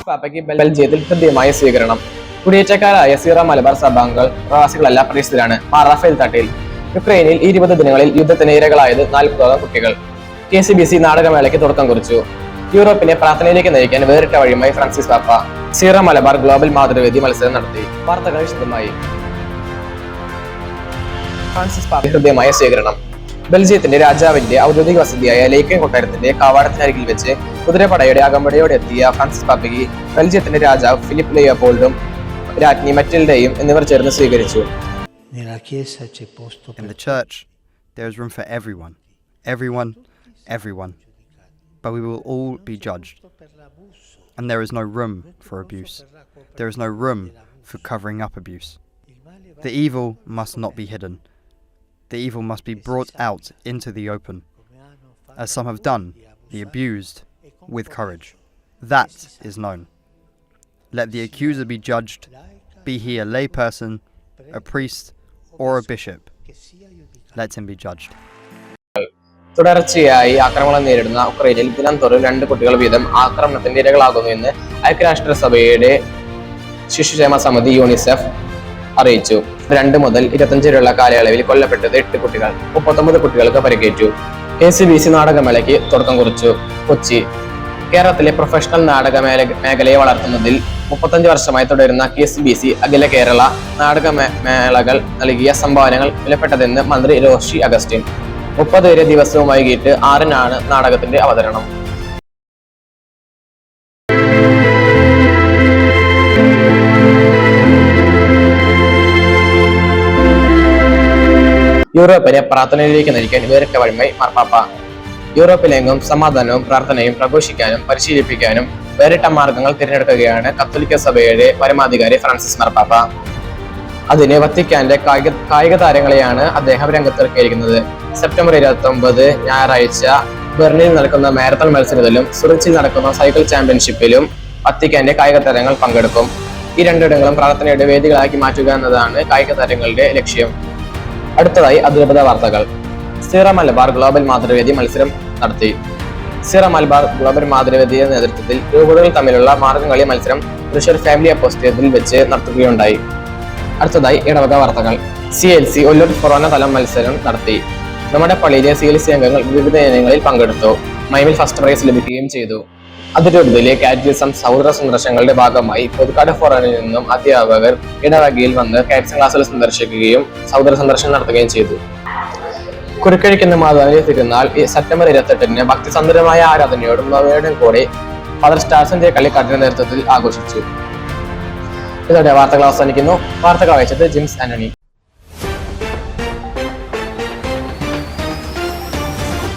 പാപ്പയ്ക്ക് ബെൽജിയത്തിൽ ഹൃദ്യമായ സ്വീകരണം. കുടിയേറ്റക്കാരായ സീറോ മലബാർ സഭാംഗങ്ങൾ പ്രവാസികളല്ല പ്രദേശത്തിലാണ്. റാഫേൽ തട്ടിൽ യുക്രൈനിൽ 20 ദിനങ്ങളിൽ യുദ്ധത്തിന് ഇരകളായത് 40ഓളം കുട്ടികൾ. KCBC നാടകമേളയ്ക്ക് തുടക്കം കുറിച്ചു. യൂറോപ്പിനെ പ്രാർത്ഥനയിലേക്ക് നയിക്കാൻ വേറിട്ട വഴിയുമായി ഫ്രാൻസിസ് പാപ്പ. സീറോ മലബാർ ഗ്ലോബൽ മാതൃവേദി മത്സരം നടത്തി. വാർത്തകൾ വിശദമായി. ഫ്രാൻസിസ് പാപ്പ ഹൃദ്യമായ സ്വീകരണം. ബെൽജിയത്തിന്റെ രാജാവിന്റെ ഔദ്യോഗിക വസതിയായ ലേക്കൻ കൊട്ടാരത്തിന്റെ കവാടത്തിനരികിൽ വെച്ച് കുതിരപ്പടയുടെ അകമ്പടിയോടെ എത്തിയ ഫ്രാൻസിസ് പാപ്പയ്ക്ക് ബെൽജിയത്തിന്റെ രാജാവ് ഫിലിപ്പ് ലിയോപോൾഡും രാജ്ഞി മറ്റിൽഡയും എന്നിവർ ചേർന്ന് സ്വീകരിച്ചു. In the church, there is room for everyone. But we will all be judged. And there is no room for abuse. There is no room for covering up abuse. The evil must not be hidden. The evil must be brought out into the open, as some have done, the abused, with courage. That is known. Let the accuser be judged, be he a lay person, a priest, or a bishop. Let him be judged. തുടർച്ചയായി ആക്രമണം നേരിടുന്ന ഉക്രൈനിൽ ദിനം തോറും 2 കുട്ടികൾ വീതം ആക്രമണത്തിന്റെ ഇരകളാകുന്നു എന്ന് ഐക്യരാഷ്ട്രസഭയുടെ ശിശുക്ഷേമ സമിതി യൂണിസെഫ് അറിയിച്ചു. 2 മുതൽ 25 വരെയുള്ള കാലയളവിൽ കൊല്ലപ്പെട്ടത് 8 കുട്ടികൾ, 39 കുട്ടികൾക്ക് പരിക്കേറ്റു. KCBC നാടകമേളയ്ക്ക് തുടക്കം കുറിച്ചു. കൊച്ചി കേരളത്തിലെ പ്രൊഫഷണൽ നാടക മേഖലയെ വളർത്തുന്നതിൽ 35 വർഷമായി തുടരുന്ന KCBC അഖില കേരള നാടകമേളകൾ നൽകിയ സംഭാവനകൾ വിലപ്പെട്ടതെന്ന് മന്ത്രി റോഷി അഗസ്റ്റിൻ. 30 വരെ ദിവസവും വൈകിട്ട് 6-നാണ് നാടകത്തിന്റെ അവതരണം. യൂറോപ്പിനെ പ്രാർത്ഥനയിലേക്ക് നയിക്കാൻ വേറിട്ട വഴിമായി മാർപ്പാപ്പ. യൂറോപ്പിലെങ്ങും സമാധാനവും പ്രാർത്ഥനയും പ്രഘോഷിക്കാനും പരിശീലിപ്പിക്കാനും വേറിട്ട മാർഗങ്ങൾ തിരഞ്ഞെടുക്കുകയാണ് കത്തോലിക്ക സഭയുടെ പരമാധികാരി ഫ്രാൻസിസ് മാർപ്പാപ്പ. അതിന് വത്തിക്കാന്റെ കായിക താരങ്ങളെയാണ് അദ്ദേഹം രംഗത്തിറക്കിയിരിക്കുന്നത്. സെപ്റ്റംബർ 29 ഞായറാഴ്ച ബെർലിനിൽ നടക്കുന്ന മാരത്തൺ മത്സരത്തിലും സുറിച്ചിൽ നടക്കുന്ന സൈക്കിൾ ചാമ്പ്യൻഷിപ്പിലും വത്തിക്കാന്റെ കായിക താരങ്ങൾ പങ്കെടുക്കും. ഈ 2 ഇടങ്ങളും പ്രാർത്ഥനയുടെ വേദികളാക്കി മാറ്റുക എന്നതാണ് കായിക താരങ്ങളുടെ ലക്ഷ്യം. അടുത്തതായി അതിരൂപത വാർത്തകൾ. സീറോ മലബാർ ഗ്ലോബൽ മാതൃവേദി മത്സരം നടത്തി. സീറോ മലബാർ ഗ്ലോബൽ മാതൃവേദിയുടെ നേതൃത്വത്തിൽ രൂപതകൾ തമ്മിലുള്ള മാർഗംകളി മത്സരം തൃശൂർ ഫാമിലി അപ്പോസ്റ്റേറ്റിൽ വെച്ച് നടത്തുകയുണ്ടായി. അടുത്തതായി ഇടവക വാർത്തകൾ. CLC ഒല്ലൂർ ഫൊറോന തലം മത്സരം നടത്തി. നമ്മുടെ പള്ളിയിലെ CLC അംഗങ്ങൾ വിവിധ ഇനങ്ങളിൽ പങ്കെടുത്തു. മൈമിൽ ഫസ്റ്റ് പ്രൈസ് ലഭിക്കുകയും ചെയ്തു. അതിരൂപതയിലെ കാറ്റഗിസം സൗഹൃദ സന്ദർശനങ്ങളുടെ ഭാഗമായി പുതുക്കാട് ഫൊറോനയിൽ നിന്നും അധ്യാപകർ ഇടവകയിൽ വന്ന് കാറ്റഗിസം ക്ലാസുകൾ സന്ദർശിക്കുകയും സൗഹൃദ സന്ദർശനം നടത്തുകയും ചെയ്തു. കുരുക്കഴിക്കുന്ന മാതാവിന്റെ തിരുനാൾ സെപ്റ്റംബർ 28-ന് ഭക്തിസന്ധരമായ ആരാധനയോടും നവയോടും കൂടി ഫാദർ സ്റ്റാർസിന്റെ കളിക്കാട്ടിന്റെ നേതൃത്വത്തിൽ ആഘോഷിച്ചു. ഇതോടെ വാർത്തകൾ അവസാനിക്കുന്നു. വാർത്തകൾ വായിച്ചത് ജിംസ് ആന്റണി.